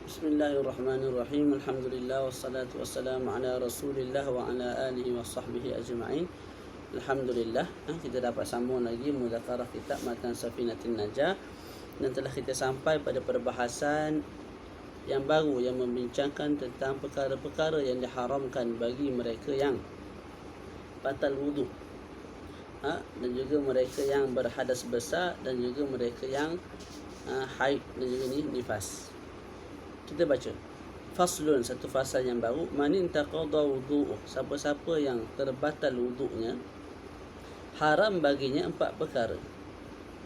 Bismillahirrahmanirrahim. Alhamdulillah wassalatu wassalamu ala Rasulillah wa ala alihi wa sahbihi ajma'in. Alhamdulillah, kita dapat sambung lagi mudzakarah kitab Matan Safinatin Najah, dan telah kita sampai pada perbahasan yang baru yang membincangkan tentang perkara-perkara yang diharamkan bagi mereka yang batal wudu, dan juga mereka yang berhadas besar, dan juga mereka yang haid dan juga nifas. Kita baca faslun, satu fasal yang baru. Manin taqadha wudu'uh, siapa-siapa yang terbatal wudu'nya, haram baginya empat perkara.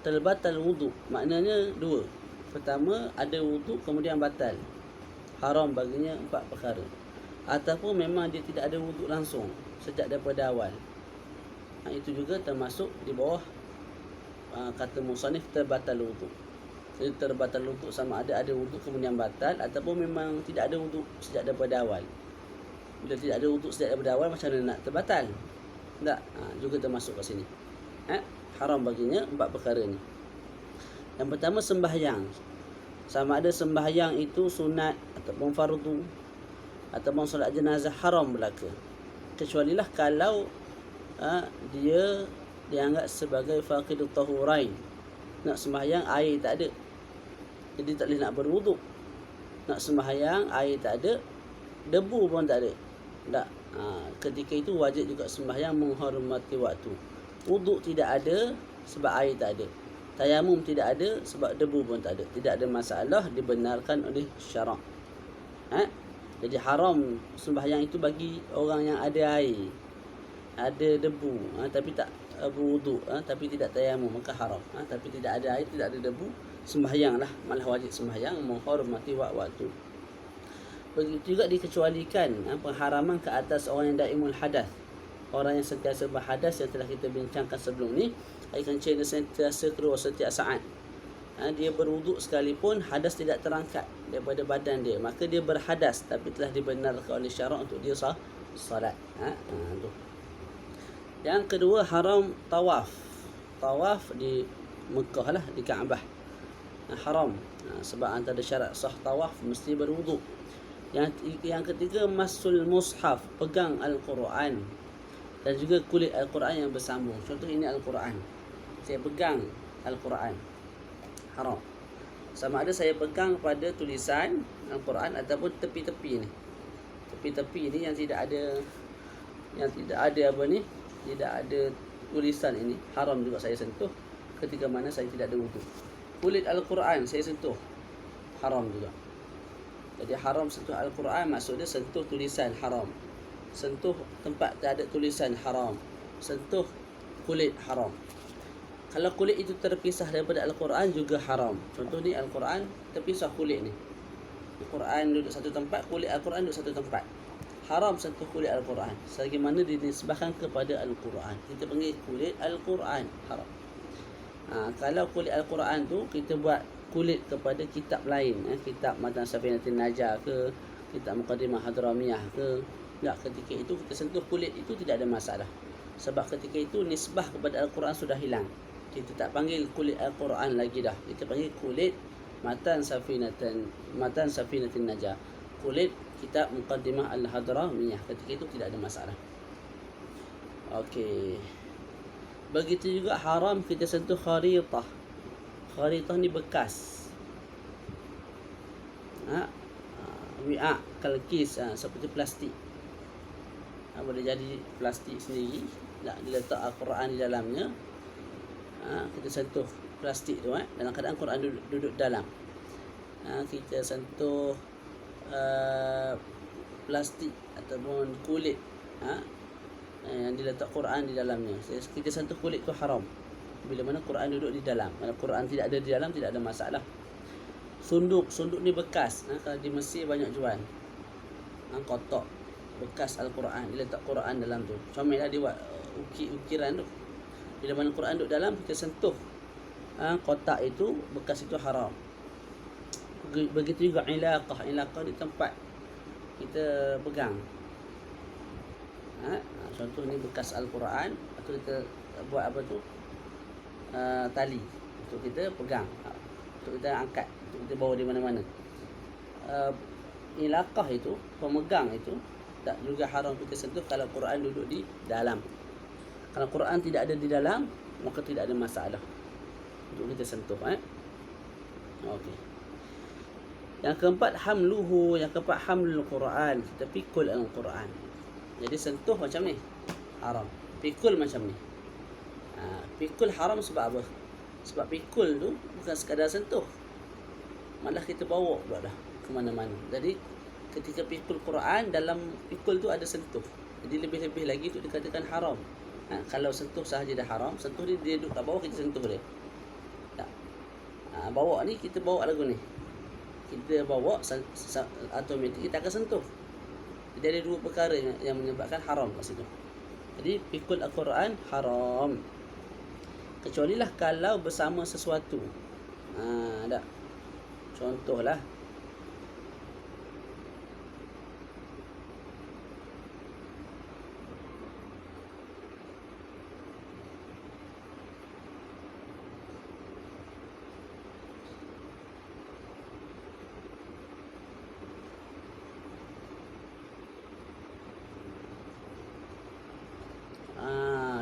Terbatal wudu' maknanya dua. Pertama, ada wudu' kemudian batal, haram baginya empat perkara. Ataupun memang dia tidak ada wudu' langsung sejak daripada awal, itu juga termasuk di bawah kata musannif terbatal wudu'. Jadi terbatal wudu' sama ada wudu' kemudian batal, ataupun memang tidak ada wudu' sejak daripada awal. Bila tidak ada wudu' sejak daripada awal, macam mana nak terbatal? Tak, juga termasuk kat sini. Haram baginya empat perkara ni. Yang pertama, sembahyang. Sama ada sembahyang itu sunat ataupun fardu ataupun solat jenazah, haram belaka. Kecualilah kalau dia dianggap sebagai faqidut tahurain. Nak sembahyang air tak ada, jadi tak boleh nak berwuduk. Nak sembahyang air tak ada, debu pun tak ada, tak. Ketika itu wajib juga sembahyang menghormati waktu. Wuduk tidak ada sebab air tak ada. Tayamum tidak ada sebab debu pun tak ada. Tidak ada masalah, dibenarkan oleh syarak. Jadi haram sembahyang itu bagi orang yang ada air, ada debu, tapi tak berwuduk, tapi tidak tayamum, maka haram. Tapi tidak ada air, tidak ada debu, sembahyanglah, malah wajib sembahyang menghormati waktu. Begitu juga dikecualikan pengharaman ke atas orang yang daimul hadas, orang yang sentiasa berhadas, yang telah kita bincangkan sebelum ni. Air kencing dia sentiasa keluar setiap saat. Dia berwuduk sekalipun hadas tidak terangkat daripada badan dia, maka dia berhadas, tapi telah dibenarkan oleh syarak untuk dia salat. Tu. Yang kedua, haram tawaf. Tawaf di Mekah lah, di Kaabah, haram. Sebab antara syarat sah tawaf mesti berwuduk. Yang ketiga, masul mushaf, pegang Al-Quran, dan juga kulit Al-Quran yang bersambung. Contoh ini Al-Quran, saya pegang Al-Quran, haram. Sama ada saya pegang pada tulisan Al-Quran ataupun tepi-tepi ni. Tepi-tepi ni yang tidak ada tidak ada tulisan ini, haram juga saya sentuh ketika mana saya tidak ada wudu. Kulit Al-Quran saya sentuh, haram juga. Jadi haram sentuh Al-Quran, maksudnya sentuh tulisan haram, sentuh tempat tak ada tulisan haram, sentuh kulit haram. Kalau kulit itu terpisah daripada Al-Quran juga haram. Contoh ni Al-Quran terpisah kulit ni, Al-Quran duduk satu tempat, kulit Al-Quran duduk satu tempat, haram sentuh kulit Al-Quran. Sebagaimana dinisbahkan kepada Al-Quran, kita panggil kulit Al-Quran, haram. Kalau kulit Al-Quran tu kita buat kulit kepada kitab lain, kitab Matan Safinatin Najah ke, kitab Muqaddimah Hadramiyah ke, ketika itu kita sentuh kulit itu tidak ada masalah. Sebab ketika itu nisbah kepada Al-Quran sudah hilang. Kita tak panggil kulit Al-Quran lagi dah, kita panggil kulit Matan Safinatin Najah, kulit kitab Muqaddimah Al-Hadramiyah. Ketika itu tidak ada masalah. Okey. Begitu juga haram kita sentuh kharitah. Kharitah ni bekas, wi'a, kalkis, seperti plastik. Boleh jadi plastik sendiri, diletak Al-Quran di dalamnya. Kita sentuh plastik tu, dalam keadaan Quran duduk dalam. Kita sentuh plastik ataupun kulit yang diletak Quran di dalamnya. Kita sentuh kulit tu haram bila mana Quran duduk di dalam. Kalau Quran tidak ada di dalam, tidak ada masalah. Sunduk ni bekas, kalau di Mesir banyak jual kotak bekas Al-Quran, diletak Quran dalam tu. Comel lah dia buat ukiran tu. Bila mana Quran duduk dalam, kita sentuh kotak itu, bekas itu haram. Begitu juga ilaqah ni tempat kita pegang. Contoh ni bekas Al-Quran, atau kita buat apa tu, tali untuk kita pegang, untuk kita angkat, untuk kita bawa di mana-mana. ilaqah itu, pemegang itu tak juga haram kita sentuh kalau Quran duduk di dalam. Kalau Quran tidak ada di dalam, maka tidak ada masalah untuk kita sentuh. Okey. Yang keempat hamluhu, yang keempat hamlul Quran, kita pikul Al-Quran. Jadi sentuh macam ni haram, pikul macam ni. Pikul haram sebab apa? Sebab pikul tu bukan sekadar sentuh, malah kita bawa pula dah ke mana-mana. Jadi ketika pikul Quran, dalam pikul tu ada sentuh. Jadi lebih-lebih lagi tu dikatakan haram. Kalau sentuh sahaja dah haram, sentuh dia duduk kat bawah, kita sentuh dia. Tak. Bawa ni, kita bawa lagu ni, kita bawa automatik kita akan sentuh. Jadi ada dua perkara yang menyebabkan haram kat situ. Jadi pikul Al-Quran haram. Kecuali lah kalau bersama sesuatu. Tak. Contohlah,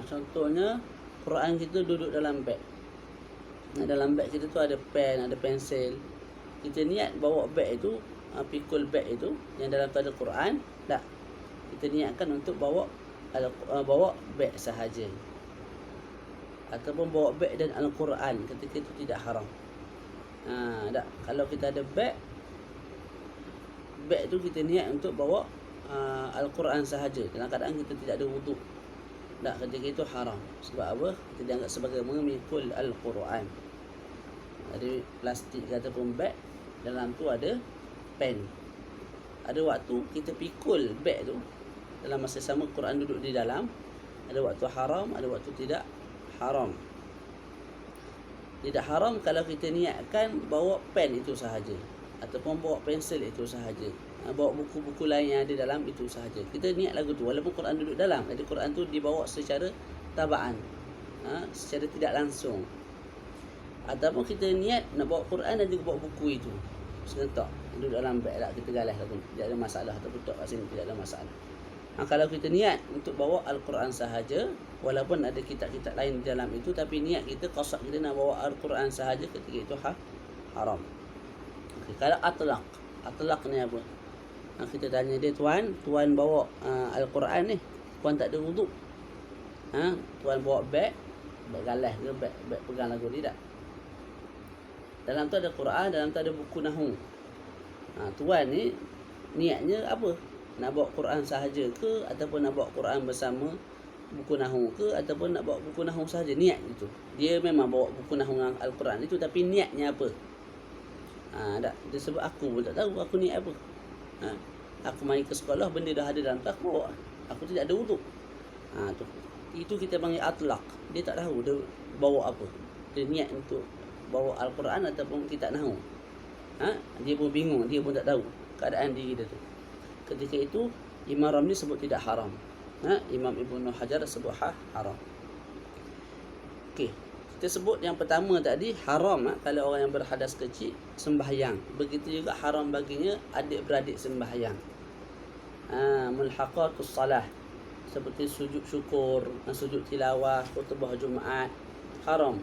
contohnya Quran kita duduk dalam beg. Dalam beg kita tu ada pen, ada pensel. Kita niat bawa beg itu, pikul beg itu yang dalam tu ada Quran, tak. Kita niatkan untuk bawa beg sahaja. Ataupun bawa beg dan Al-Quran, ketika itu tidak haram. Tak. Kalau kita ada beg tu kita niat untuk bawa Al-Quran sahaja, dalam keadaan kita tidak ada wuduk, tak, ketika itu haram. Sebab apa? Kita dianggap sebagai memikul Al-Quran. Jadi plastik ataupun beg, dalam tu ada pen. Ada waktu kita pikul beg tu, dalam masa sama Quran duduk di dalam. Ada waktu haram, ada waktu tidak haram. Tidak haram kalau kita niatkan bawa pen itu sahaja, ataupun bawa pensel itu sahaja, bawa buku-buku lain yang ada dalam itu sahaja. Kita niat lagu tu walaupun Quran duduk dalam. Jadi Quran tu dibawa secara tabaan, secara tidak langsung. Ataupun kita niat nak bawa Quran dan juga bawa buku itu serentak duduk dalam beg, tak, kita galas lagu, tidak ada masalah. Ataupun letak kat sini, tidak ada masalah. Kalau kita niat untuk bawa Al-Quran sahaja, walaupun ada kitab-kitab lain di dalam itu, tapi niat kita, qasad kita nak bawa Al-Quran sahaja, ketika itu haram. Kalau atlaq ni apa? Kita tanya dia, tuan bawa Al-Quran ni, tuan tak ada wuduk, tuan bawa beg galas ke, beg pegang lagu ni, tak? Dalam tu ada Quran, dalam tu ada buku nahwu. Tuan ni niatnya apa? Nak bawa Quran sahaja ke, ataupun nak bawa Quran bersama buku nahwu ke, ataupun nak bawa buku nahwu sahaja? Niat itu. Dia memang bawa buku nahwu Al-Quran itu, tapi niatnya apa? Tak. Dia sebut aku pun tak tahu aku niat apa. Aku main ke sekolah, benda dah ada dalam tu, aku bawa. Aku tidak ada wuduk. Itu kita panggil atlaq. Dia tak tahu dia bawa apa. Dia niat untuk bawa Al-Quran ataupun kitab nahwu. Dia pun bingung, dia pun tak tahu keadaan diri dia tu. Ketika itu Imam Ramli sebut tidak haram. Imam Ibnu Hajar sebut haram. Okey, kita sebut yang pertama tadi haram kalau orang yang berhadas kecil sembahyang. Begitu juga haram baginya adik-beradik sembahyang. Mulhaqatus salah, seperti sujud syukur, sujud tilawah, khutbah Jumaat, haram.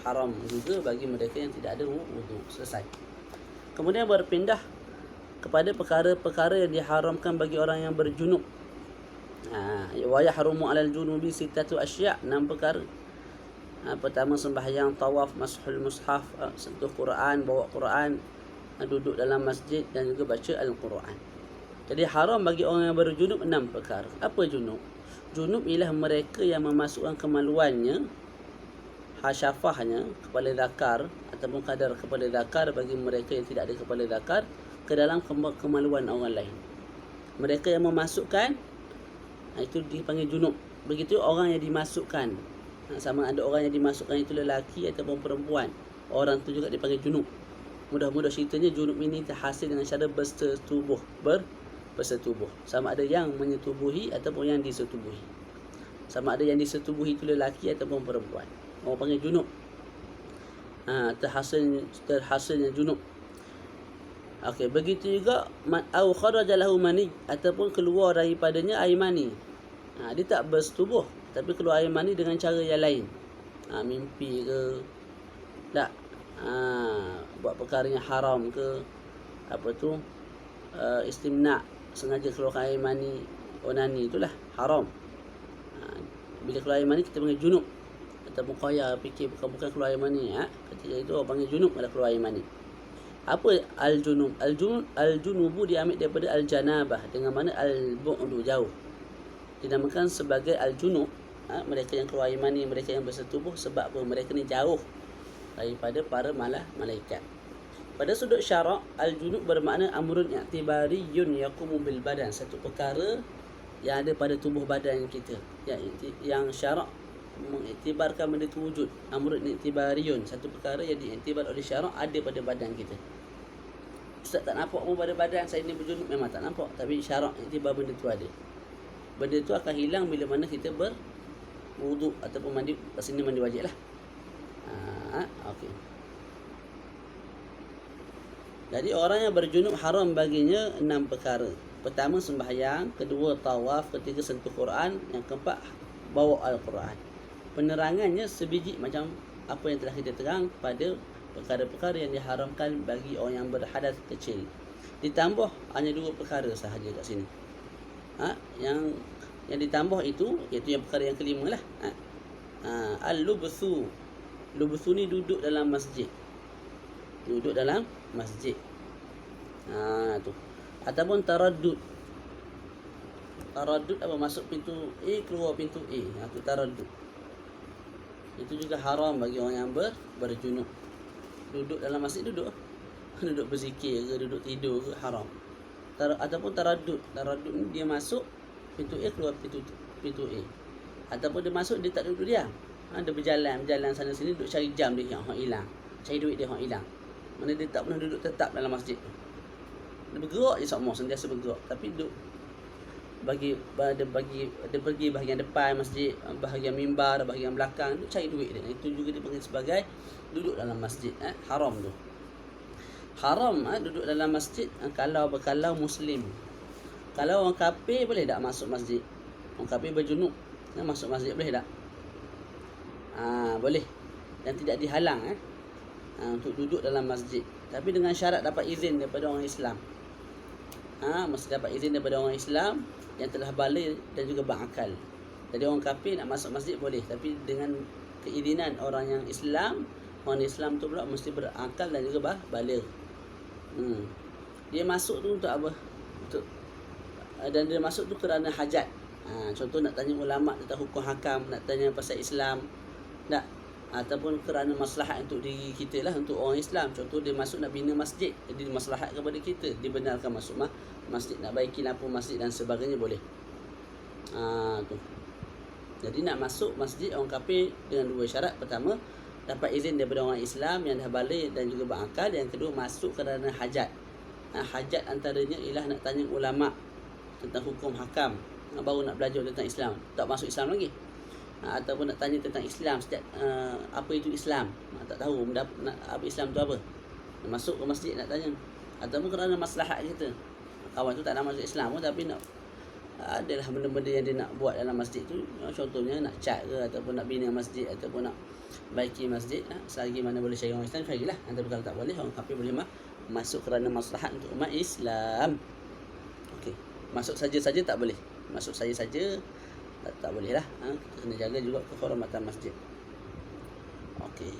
Haram juga bagi mereka yang tidak ada wuduk. Selesai. Kemudian berpindah kepada perkara-perkara yang diharamkan bagi orang yang berjunub. Wa yahrumu 'alal junubi sittatu asya', 6 perkara. Pertama sembahyang, tawaf, mashul mushaf, sentuh Quran, bawa Quran, duduk dalam masjid dan juga baca Al-Quran. Jadi haram bagi orang yang berjunub 6 perkara. Apa junub? Junub ialah mereka yang memasukkan kemaluannya, hasyafahnya, kepala zakar ataupun kadar kepala zakar bagi mereka yang tidak ada kepala zakar, ke dalam kemaluan orang lain. Mereka yang memasukkan, itu dipanggil junub. Begitu orang yang dimasukkan, sama ada orang yang dimasukkan itu lelaki ataupun perempuan, orang tu juga dipanggil junub. Mudah-mudah ceritanya junub ini terhasil dengan cara bersetubuh. Sama ada yang menyetubuhi ataupun yang disetubuhi. Sama ada yang disetubuhi itu lelaki ataupun perempuan, orang panggil junub. Terhasilnya junub. Okey, begitu juga au kharaja lahu mani, ataupun keluar daripadanya air mani. Dia tak bersetubuh tapi keluar air mani dengan cara yang lain. Mimpi ke, tak, buat perkara yang haram ke, apa tu, istimna, sengaja keluar air mani, onani, itulah haram. Bila keluar air mani kita panggil junub, ataupun qaya fikir bukan keluar air mani. Ketika itu orang panggil junub kalau keluar air mani. Apa al-junub? Al-junubu diambil daripada al-janabah, dengan mana al-bu'du, jauh. Dinamakan sebagai al-junub, mereka yang keluar air mani, mereka yang bersetubuh, sebab apa? Mereka ni jauh daripada para malaikat. Pada sudut syarak, al-junub bermakna amrun i'tibariyun yaqumu bil badan, satu perkara yang ada pada tubuh badan kita, yang syarak mengiktibarkan benda itu wujud. Amrun i'tibariyun, satu perkara yang diiktibar oleh syarak ada pada badan kita. Ustaz tak nampak pun pada badan saya ni berjunub, memang tak nampak, tapi syarak iktibar benda tu ada. Benda tu akan hilang bila mana kita berwuduk ataupun mandi. Kat sini mandi wajib lah. Okey. Jadi orang yang berjunub haram baginya 6 perkara. Pertama sembahyang, kedua tawaf, ketiga sentuh Quran, yang keempat bawa Al-Quran. Penerangannya sebiji macam apa yang telah kita terang pada perkara-perkara yang diharamkan bagi orang yang berhadas kecil. Ditambah hanya 2 perkara sahaja kat sini. Yang ditambah itu iaitu yang perkara yang kelima lah. Al-lubthu. Lubthu ni duduk dalam masjid. Duduk dalam masjid. Tu. Ataupun taraddud. Taraddud apa? Masuk pintu A, keluar pintu A. Itu taraddud. Itu juga haram bagi orang yang berjunub. Duduk dalam masjid, duduk berzikir ke, duduk tidur ke, haram. Ataupun taraddud. Taraddud ni dia masuk pintu A, keluar pintu A. Ataupun dia masuk, dia tak duduk diam. Dia berjalan sana sini, duduk cari jam dia yang hilang. Cari duit dia yang hilang. Mana dia tak pernah duduk tetap dalam masjid. Dia bergerak je semua, sentiasa bergerak. Tapi duduk dia pergi bahagian depan masjid, bahagian mimbar, bahagian belakang, duduk cari duit dia. Itu juga dipanggil sebagai duduk dalam masjid. Haram tu. Haram duduk dalam masjid kalau muslim. Kalau orang kafir boleh tak masuk masjid? Orang kafir berjunub masuk masjid boleh tak? Boleh. Dan tidak dihalang untuk duduk dalam masjid. Tapi dengan syarat dapat izin daripada orang Islam. Mesti dapat izin daripada orang Islam yang telah baligh dan juga berakal. Jadi orang kafir nak masuk masjid boleh, tapi dengan keizinan orang yang Islam. Orang Islam tu pula mesti berakal dan juga baligh. Dia masuk tu untuk apa? Dan dia masuk tu kerana hajat. Contoh nak tanya ulama tentang hukum hakam, nak tanya pasal Islam, tak? Ataupun kerana maslahat untuk diri kita lah, untuk orang Islam. Contoh dia masuk nak bina masjid, jadi maslahat kepada kita, dibenarkan masuk masjid, nak baiki lampu masjid dan sebagainya boleh. Tu. Jadi nak masuk masjid orang kafir dengan 2 syarat. Pertama, dapat izin daripada orang Islam yang dah baligh dan juga berakal. Yang kedua, masuk kerana hajat. Hajat antaranya ialah nak tanya ulama tentang hukum hakam, baru nak belajar tentang Islam, tak masuk Islam lagi. Ataupun nak tanya tentang Islam, apa itu Islam, tak tahu apa Islam tu apa, masuk ke masjid nak tanya. Ataupun kerana maslahat kita, kawan tu tak nak masuk Islam pun, tapi nak adalah benda-benda yang dia nak buat dalam masjid tu. Contohnya nak cat ke, ataupun nak bina masjid, ataupun nak baiki masjid. Selagi mana boleh syariah orang Islam, syariah lah. Tapi kalau tak boleh, orang kafir boleh masuk kerana maslahat untuk umat Islam. Okey, masuk saja-saja tak boleh. Masuk saja-saja tak boleh lah. Kita kena jaga juga kehormatan masjid. Okey.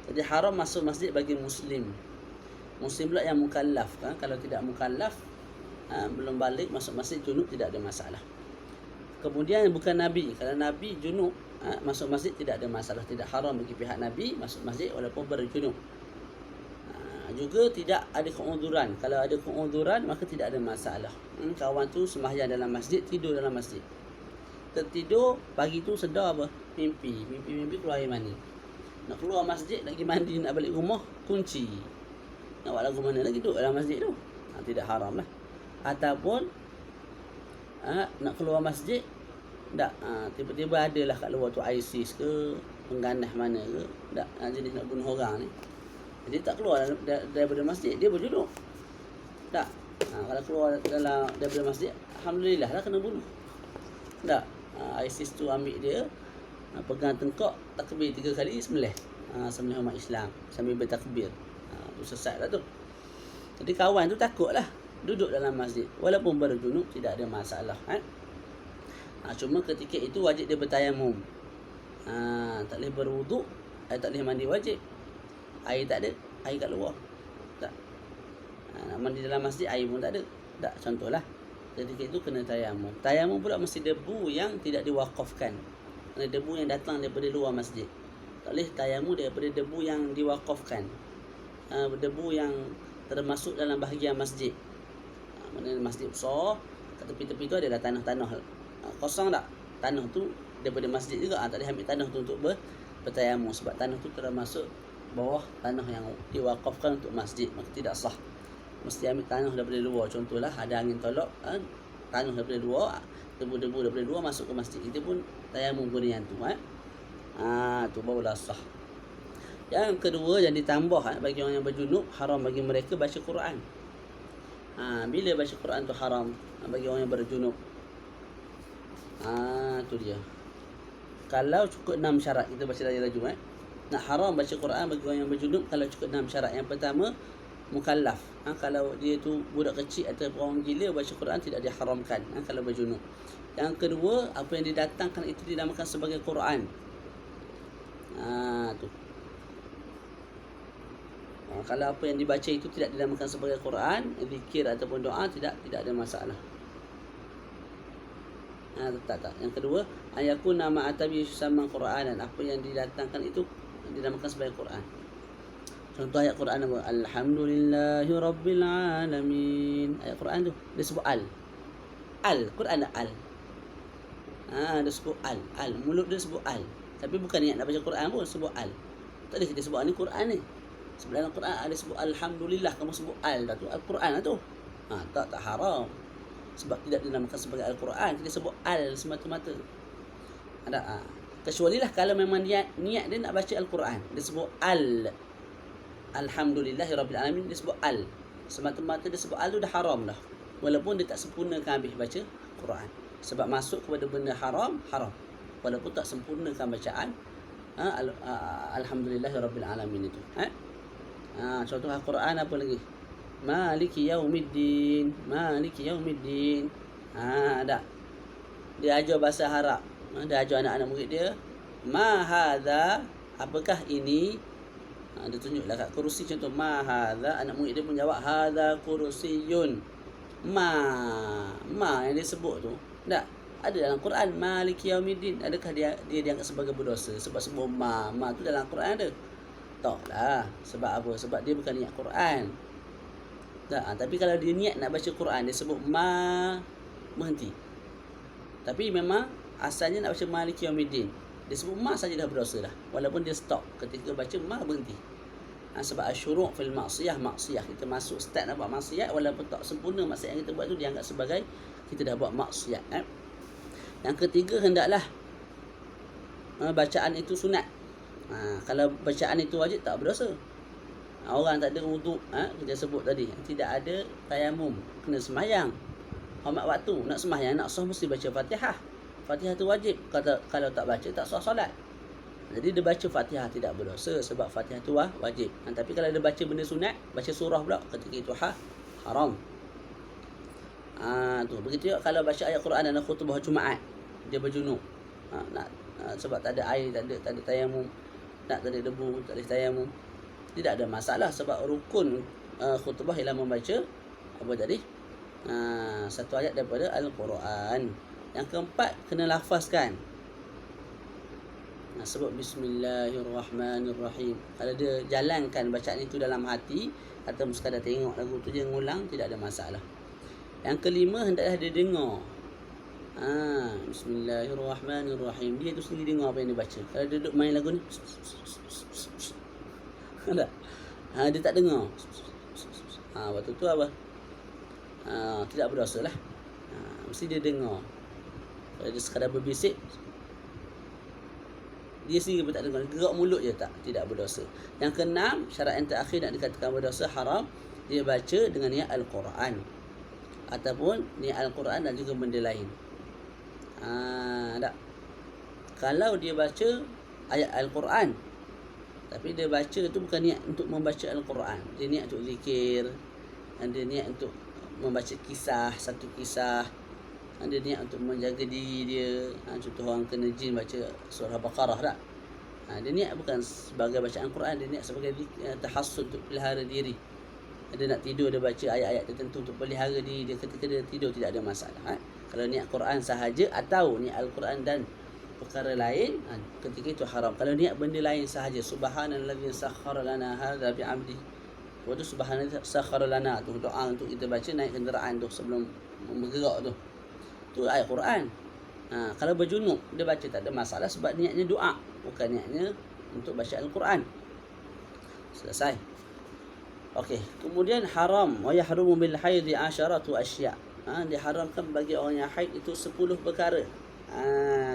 Jadi haram masuk masjid bagi Muslim. Muslim pula yang mukallaf. Kalau tidak mukallaf, belum balik, masuk masjid junub tidak ada masalah. Kemudian bukan Nabi. Kalau Nabi junub, masuk masjid tidak ada masalah. Tidak haram bagi pihak Nabi masuk masjid walaupun berjunub. Juga tidak ada keuzuran. Kalau ada keuzuran maka tidak ada masalah. Kawan tu sembahyang dalam masjid, tidur dalam masjid. Tertidur, pagi tu sedar apa? Mimpi keluar air mani. Nak keluar masjid, nak pergi mandi, nak balik rumah, kunci. Nak buat lagu mana lagi, duduk dalam masjid tu. Tidak haram lah. Ataupun nak keluar masjid, tak, tiba-tiba adalah kat luar tu ISIS ke, pengganas mana ke, tak jenis nak bunuh orang ni. Jadi tak keluar daripada masjid, dia berjunuk. Tak. Kalau keluar daripada masjid, alhamdulillah lah kena bunuh. Tak. ISIS tu ambil dia, pegang tengkok, takbir 3 kali, sembelih. Sembelih umat Islam sambil bertakbir. Tu sesat lah tu. Jadi kawan tu takut lah duduk dalam masjid walaupun berjunuk, tidak ada masalah. Cuma ketika itu wajib dia bertayamum. Tak boleh berwuduk, tak boleh mandi wajib. Air tak ada, air kat luar. Tak. Nak mandi dalam masjid, air pun tak ada. Tak, contohlah. Ketika itu kena tayamum. Tayamum pula mesti debu yang tidak diwakafkan. Kena debu yang datang daripada luar masjid. Tak boleh tayamum daripada debu yang diwakafkan. Debu yang termasuk dalam bahagian masjid. Mana masjid besar, kat tepi-tepi tu adalah tanah-tanah kosong tak? Tanah tu daripada masjid juga. Tak boleh ambil tanah tu untuk bertayamum, sebab tanah tu termasuk bawah tanah yang diwakafkan untuk masjid, maka tidak sah. Mesti ambil tanah daripada luar. Contohlah ada angin tolak, tanah daripada luar, debu-debu daripada luar masuk ke masjid, itu pun tayamum guna yang tu. Tu barulah sah. Yang kedua, yang ditambah bagi orang yang berjunub, haram bagi mereka baca Quran. Bila baca Quran tu haram bagi orang yang berjunub? Tu dia. Kalau cukup 6 syarat, kita baca laju-laju. Nak haram baca Quran bagi orang yang berjunub kalau cukup 6 syarat. Yang pertama, mukallaf. Kalau dia tu budak kecil atau orang gila, baca Quran tidak diharamkan kalau berjunub. Yang kedua, apa yang didatangkan itu dinamakan sebagai Quran. Tu. Kalau apa yang dibaca itu tidak dinamakan sebagai Quran, zikir ataupun doa, tidak ada masalah. Tak. Yang kedua, ayakun nama atabi sama Quranan, apa yang didatangkan itu dinamakan sebagai Quran. Contoh ayat Quran apa? Alhamdulillahi Rabbil Alamin. Ayat Quran tu dia sebut al. Quran ada al. Dia sebut al. Mulut dia sebut al. Tapi bukan niat nak baca Quran pun, sebut al. Tak boleh kita sebut ni Quran ni. Sebenarnya Quran ada sebut alhamdulillah, kamu sebut al dah tu, Al-Quran lah tu. Tak haram. Sebab tidak dinamakan sebagai Al-Quran, kita sebut al semata-mata. Ada kecuali lah kalau memang niat dia nak baca Al-Quran, dia sebut al. Alhamdulillahirabbil alamin, dia sebut al. Semata-mata dia sebut al tu dah haram dah. Walaupun dia tak sempurnakan habis baca Quran. Sebab masuk kepada benda haram. Walaupun tak sempurnakan bacaan Alhamdulillahirabbil alamin itu. Contoh Al-Quran apa lagi? Maliki yaumiddin. Ada. Dia ajar bahasa Arab. Dia ajar anak-anak murid dia. Ma hadza, apakah ini? Dia tunjuklah kat kerusi contoh ma hadza. Anak murid dia pun jawab hadza kursiyun. Ma yang dia sebut tu, tak ada dalam Quran. Maliki yaumiddin. Adakah dia dianggap sebagai berdosa sebab sebut ma tu dalam Quran ada? Taklah. Sebab apa? Sebab dia bukan niat Quran. Tapi kalau dia niat nak baca Quran, dia sebut ma, berhenti. Tapi memang asalnya nak baca Maliki Yaumiddin, dia sebut ma saja dah berdosa dah. Walaupun dia stop ketika baca ma, berhenti. Sebab asyuru' fil maksiyah, kita masuk start nak buat maksiat, walaupun tak sempurna maksiat yang kita buat tu dianggap sebagai kita dah buat maksiat. Yang ketiga, hendaklah bacaan itu sunat. Kalau bacaan itu wajib, tak berdosa. Orang tak ada wuduk, kita sebut tadi, tidak ada tayamum, kena semayang. Hormat waktu, nak semayang, nak sah mesti baca Fatihah. Fatihah tu wajib. Kalau tak baca, tak sah solat. Jadi dia baca Fatihah tidak berdosa sebab Fatihah tu wajib. Tapi kalau dia baca benda sunat, baca surah pula, ketika itu haram. Tu begitu juga kalau baca ayat Quran dan khutbah Jumaat, dia berjunub. Sebab tak ada air, tak ada tayamum, tak ada debu, tak ada tayamum, tidak ada masalah sebab rukun khutbah ialah membaca apa tadi? Satu ayat daripada Al-Quran. Yang keempat, kena lafazkan. Sebut Bismillahirrahmanirrahim. Kalau dia jalankan bacaan itu dalam hati atau sekadar tengok lagu tu, dia ngulang, tidak ada masalah. Yang kelima, hendaklah dia dengar. Bismillahirrahmanirrahim. Dia tu sendiri dengar apa yang dia baca. Kalau dia duduk main lagu ni, tak? Dia tak dengar. Waktu tu apa? Tidak berdosa lah. Mesti dia dengar. Kalau dia sekadar berbisik, dia sendiri pun tak dengar, gerak mulut je tidak berdosa. Yang keenam, syarat yang terakhir nak dikatakan berdosa haram, dia baca dengan niat Al-Quran ataupun niat Al-Quran dan juga benda lain. Tak. Kalau dia baca ayat Al-Quran tapi dia baca tu bukan niat untuk membaca Al-Quran, dia niat untuk zikir, dan dia niat untuk membaca kisah, satu kisah, dan dia niat untuk menjaga diri dia. Contoh orang kena jin baca surah Baqarah tak? Dia niat bukan sebagai bacaan Quran, dia niat sebagai tahassun untuk pelihara diri. Dia nak tidur, dia baca ayat-ayat tertentu untuk pelihara diri dia. Ketika dia tidur tidak ada masalah. Kalau niat Quran sahaja atau niat Al-Quran dan perkara lain, ketika itu haram. Kalau niat benda lain sahaja, subhanallazi sakhkhara lana hadza bi'amdihi, waktu subhanallazi sakhkhara lana tu doa untuk kita baca naik kenderaan tu sebelum bergerak tu ayat Quran. Kalau berjunub dia baca tak ada masalah sebab niatnya doa, bukan niatnya untuk baca Al-Quran. Selesai. Okey, kemudian haram wa yahrumu bil haidhi 'asharatu asya'. Diharamkan bagi orang yang haid itu 10 perkara.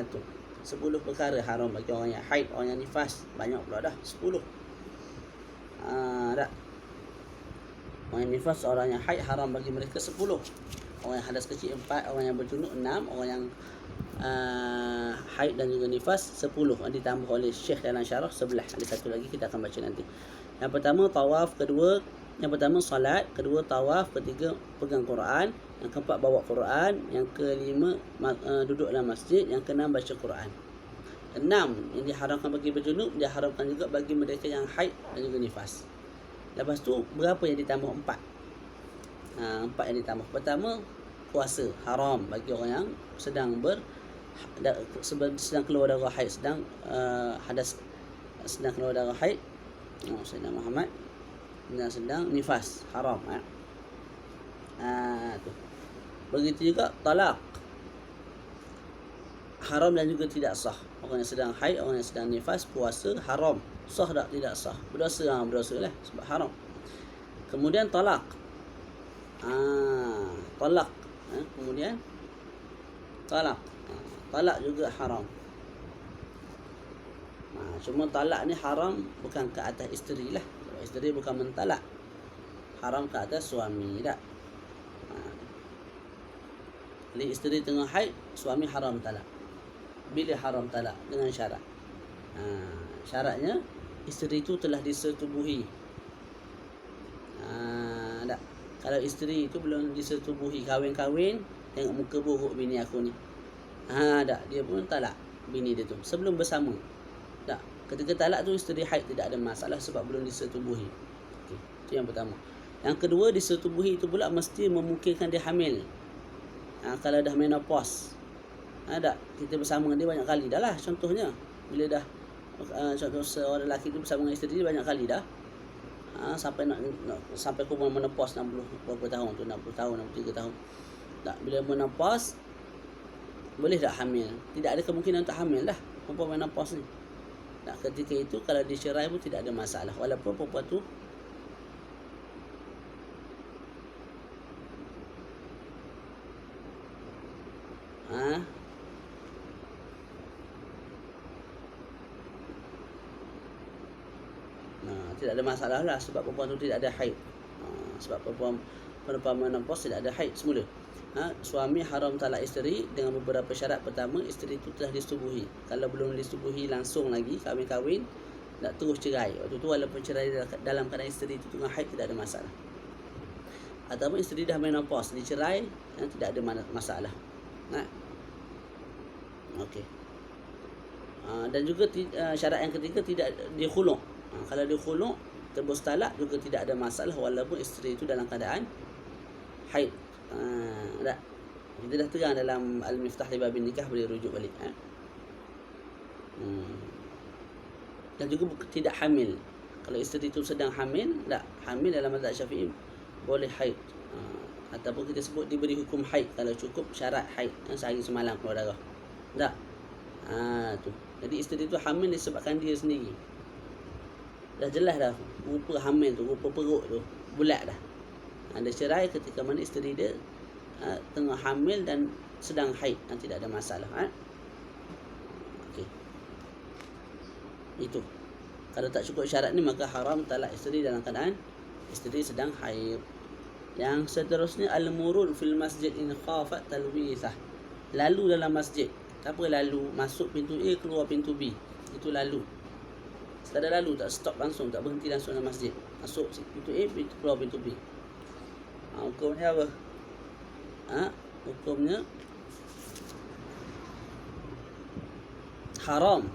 Tu 10 perkara haram bagi orang yang haid, orang yang nifas. Banyak pula dah, 10. Tak. Orang yang nifas, orang yang haid haram bagi mereka 10. Orang yang hadas kecil 4, orang yang berjunub 6, orang yang haid dan juga nifas 10. Ditambah oleh Syekh dalam syarah sebelah. Ada satu lagi kita akan baca nanti. Yang pertama tawaf, yang pertama salat, kedua tawaf, ketiga pegang Quran, yang keempat bawa Quran, yang kelima duduk dalam masjid, yang keenam baca Quran. 6 yang diharamkan bagi berjunub, diharamkan juga bagi mereka yang haid dan juga nifas. Lepas tu berapa yang ditambah? 4. 4 yang ditambah. Pertama, puasa haram bagi orang yang sedang keluar darah haid, sedang hadas, sedang keluar darah haid. Sayyidina Muhammad dan sedang nifas, haram. Tu. Begitu juga talak, haram dan juga tidak sah. Orang yang sedang haid, orang yang sedang nifas, puasa haram. Sah tak? Tidak sah. Berdosa, berdosa lah sebab haram. Kemudian talak. Talak. Kemudian talak. Talak juga haram. Cuma talak ni haram bukan ke atas isteri lah. Sebab isteri bukan mentalak. Haram ke atas suami tak. Jadi isteri tengah haid, suami haram talak. Bila haram talak? Dengan syarat. Syaratnya isteri itu telah disetubuhi. Tak. Kalau isteri itu belum disetubuhi, kahwin-kahwin, tengok muka buruk bini aku ni. Tak. Dia pun talak bini dia tu sebelum bersama. Tak. Ketika talak tu isteri haid tidak ada masalah sebab belum disetubuhi. Okay. Itu yang pertama. Yang kedua, disetubuhi itu pula mesti memungkinkan dia hamil. Kalau dah menopause, tak, kita bersama dengan dia banyak kali dah lah. Contohnya bila dah contoh seorang lelaki itu bersama dengan isteri dia banyak kali dah, sampai sampai kumpulan menopause 60 berapa tahun tu, 60 tahun, 63 tahun. Tak, bila menopause boleh tak hamil? Tidak ada kemungkinan untuk hamil dah perempuan menopause ni. Tak, ketika itu kalau dicerai pun tidak ada masalah walaupun perempuan tu tidak ada masalah lah sebab perempuan tu tidak ada haid. Sebab perempuan menopause tidak ada haid semula. Suami haram talak isteri dengan beberapa syarat. Pertama, isteri itu telah disetubuhi. Kalau belum disetubuhi langsung lagi kahwin-kahwin, nak terus cerai. Waktu tu walaupun cerai dalam keadaan isteri itu tengah haid tidak ada masalah. Ataupun isteri dah menopause, dicerai, tidak ada masalah. Okey. Dan juga syarat yang ketiga tidak dikhulu'. Kalau dikhulu', tebus talak juga tidak ada masalah walaupun isteri itu dalam keadaan haid. Tak. Kita dah terang dalam Al-Miftah li Babin Nikah, boleh rujuk balik. Dan juga tidak hamil. Kalau isteri itu sedang hamil, tak, hamil dalam mazhab Syafi'i boleh haid. Ataupun kita sebut diberi hukum haid kalau cukup syarat haid, sehari semalam keluar darah. Tak. Tu. Jadi isteri itu hamil disebabkan dia sendiri. Dah jelas dah rupa hamil tu, rupa perut tu bulat dah. Dia cerai ketika mana isteri dia tengah hamil dan sedang haid, tidak ada masalah. Okey. Itu. Kalau tak cukup syarat ni maka haram talak isteri dalam keadaan isteri sedang haid. Yang seterusnya al-murur fil masjid in khafat talwisah. Lalu dalam masjid. Apa lalu? Masuk pintu A, keluar pintu B. Itu lalu. Sekadar lalu, tak stop langsung, tak berhenti langsung dalam masjid. Masuk pintu A, keluar pintu B. Hukumnya apa? Hukumnya haram.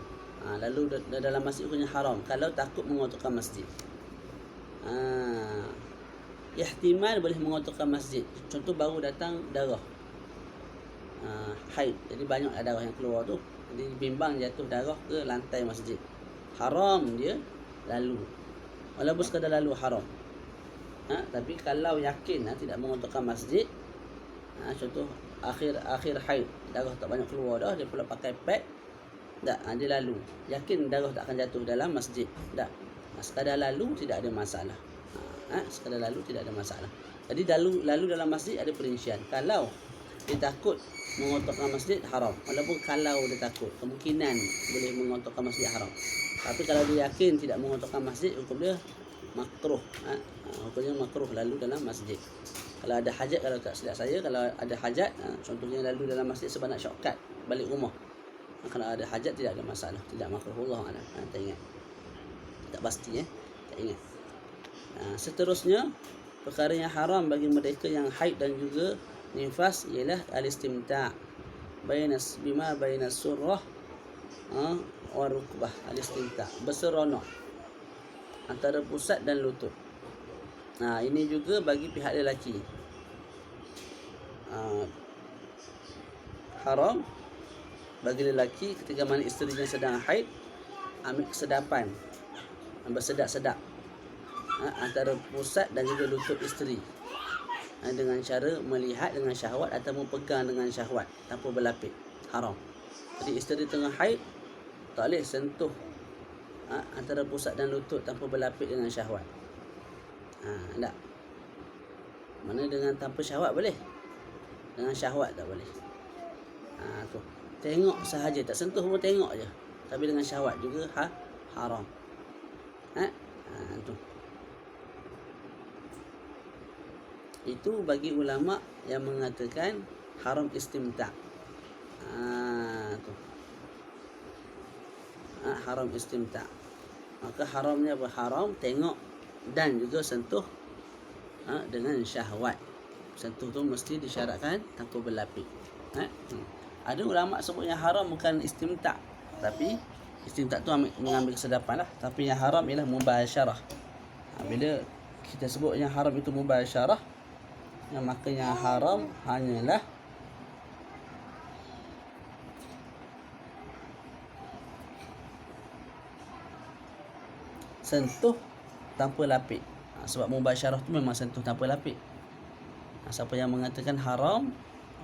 Lalu dalam masjid hukumnya haram kalau takut mengotorkan masjid. Ihtimal boleh mengotorkan masjid. Contoh baru datang darah, haid, jadi banyaklah darah yang keluar tu, jadi bimbang jatuh darah ke lantai masjid. Haram dia lalu, walaupun sekadar lalu haram. Tapi kalau yakin tidak mengotorkan masjid, contoh akhir haid, darah tak banyak keluar dah, dia pula pakai pad, tak, dia lalu, yakin darah tak akan jatuh dalam masjid, tak, sekadar lalu tidak ada masalah. Sekadar lalu tidak ada masalah. Jadi lalu dalam masjid ada perincian. Kalau dia takut mengotorkan masjid, haram. Walaupun kalau dia takut, kemungkinan boleh mengotorkan masjid, haram. Tapi kalau dia yakin tidak mengotorkan masjid, hukum dia makruh. Hukumnya makruh lalu dalam masjid. Kalau ada hajat, kalau tak silap saya, kalau ada hajat, contohnya lalu dalam masjid sebab nak shortcut balik rumah, kalau ada hajat tidak ada masalah, tidak makruh. Allah a'lam. Tak ingat, tak pasti tak ingat. Seterusnya, perkara yang haram bagi mereka yang haid dan juga nifas ialah al-istimta' bima bainas surrah wa rukbah. Al-istimta', berseronok antara pusat dan lutut. Ini juga bagi pihak lelaki. Haram bagi lelaki ketika mana isterinya sedang haid ambil kesedapan, bersedap-sedap antara pusat dan juga lutut isteri, dengan cara melihat dengan syahwat atau memegang dengan syahwat tanpa berlapik. Haram. Jadi isteri tengah haid tak boleh sentuh antara pusat dan lutut tanpa berlapik dengan syahwat. Tak. Mana dengan tanpa syahwat boleh, dengan syahwat tak boleh. Tu. Tengok sahaja, tak sentuh pun tengok je, tapi dengan syahwat juga haram. Tu. Itu bagi ulama yang mengatakan haram istimta'. Tu. Haram istimta'. Maka haramnya apa? Haram tengok dan juga sentuh dengan syahwat. Sentuh tu mesti disyaratkan tanpa berlapik. Ada ulama sebutnya haram bukan istimta', tapi istimta' tu mengambil kesedapan lah. Tapi yang haram ialah mubasyarah. Bila kita sebut yang haram itu mubasyarah, maka yang haram hanyalah sentuh tanpa lapik. Sebab mubasyarah tu memang sentuh tanpa lapik. Siapa yang mengatakan haram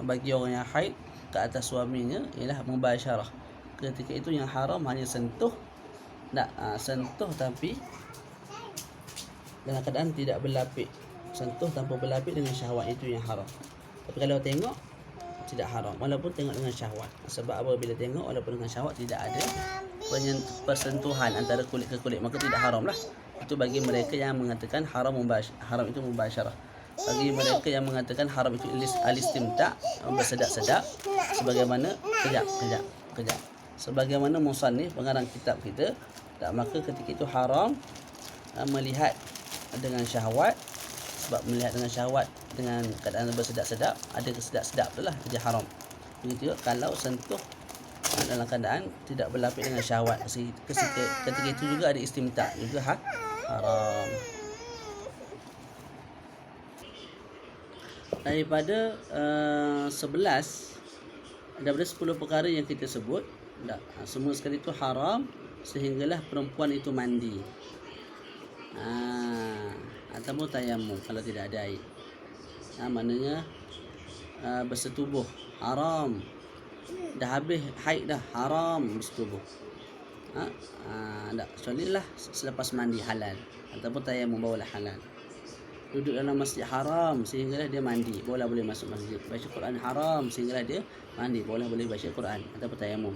bagi orang yang haid ke atas suaminya ialah mubasyarah, ketika itu yang haram hanya sentuh, sentuh tapi dalam keadaan tidak berlapik. Sentuh tanpa berlapik dengan syahwat, itu yang haram. Tapi kalau tengok tidak haram, walaupun tengok dengan syahwat. Sebab apabila tengok walaupun dengan syahwat tidak ada persentuhan antara kulit ke kulit, maka tidak haram lah. Itu bagi mereka yang mengatakan haram itu mubasyarah. Bagi mereka yang mengatakan haram itu al-istimta', bersedap-sedap, sebagaimana kejap. Sebagaimana musannif pengarang kitab kita, maka ketika itu haram melihat dengan syahwat. Sebab melihat dengan syahwat dengan keadaan bersedap-sedap, ada kesedap-sedap tu lah, jadi haram. Begitu juga kalau sentuh dalam keadaan tidak berlapik dengan syahwat, ketika itu juga ada istimta', juga haram. Daripada 10 perkara yang kita sebut, semua sekali itu haram sehinggalah perempuan itu mandi ataupun tayamum kalau tidak ada air. Maknanya bersetubuh haram, dah habis haid dah haram bersetubuh. Kecuali lah selepas mandi halal, ataupun tayamum barulah halal. Duduk dalam masjid haram sehinggalah dia mandi, boleh masuk masjid. Baca Quran haram sehinggalah dia mandi, boleh baca Quran ataupun tayamum.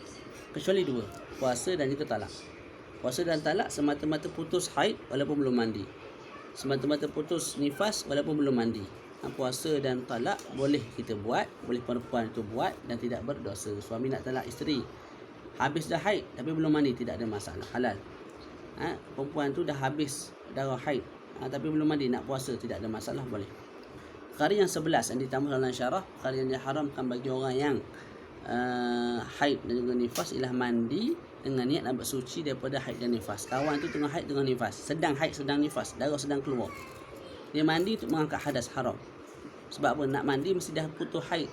Kecuali dua, puasa dan juga talak. Puasa dan talak semata-mata putus haid walaupun belum mandi. Semata-mata putus nifas walaupun belum mandi. Puasa dan talak boleh kita buat, boleh perempuan itu buat dan tidak berdosa. Suami nak talak isteri, habis dah haid tapi belum mandi, tidak ada masalah, halal. Perempuan tu dah habis darah haid tapi belum mandi, nak puasa, tidak ada masalah, boleh. Perkara yang 11 yang ditambah dalam syarah, perkara yang diharamkan bagi orang yang haid dan juga nifas ialah mandi dengan niat nak bersuci daripada haid dan nifas. Kawan tu tengah haid tengah nifas, sedang haid sedang nifas, darah sedang keluar, dia mandi untuk mengangkat hadas, haram. Sebab apa? Nak mandi mesti dah putus haid,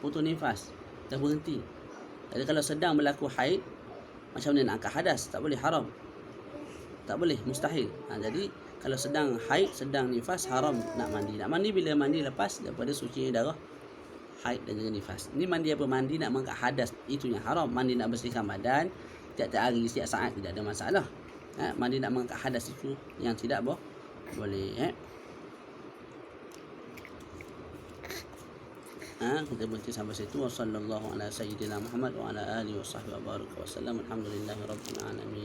putus nifas, dah berhenti. Jadi kalau sedang berlaku haid, macam mana nak angkat hadas? Tak boleh, haram. Tak boleh, mustahil. Jadi kalau sedang haid, sedang nifas, haram nak mandi. Nak mandi bila mandi lepas daripada suci darah haid dan juga nifas. Ini mandi apa? Mandi nak mengangkat hadas, itu yang haram. Mandi nak bersihkan badan tiap-tiap hari, setiap saat, tidak ada masalah. Mandi nak mengangkat hadas itu yang tidak boleh. Kita berhenti sampai situ. Wassallallahu ala sayyidina Muhammad wa ala alihi wa sahbihi wa baraka wa sallam. Alhamdulillahirabbil alamin.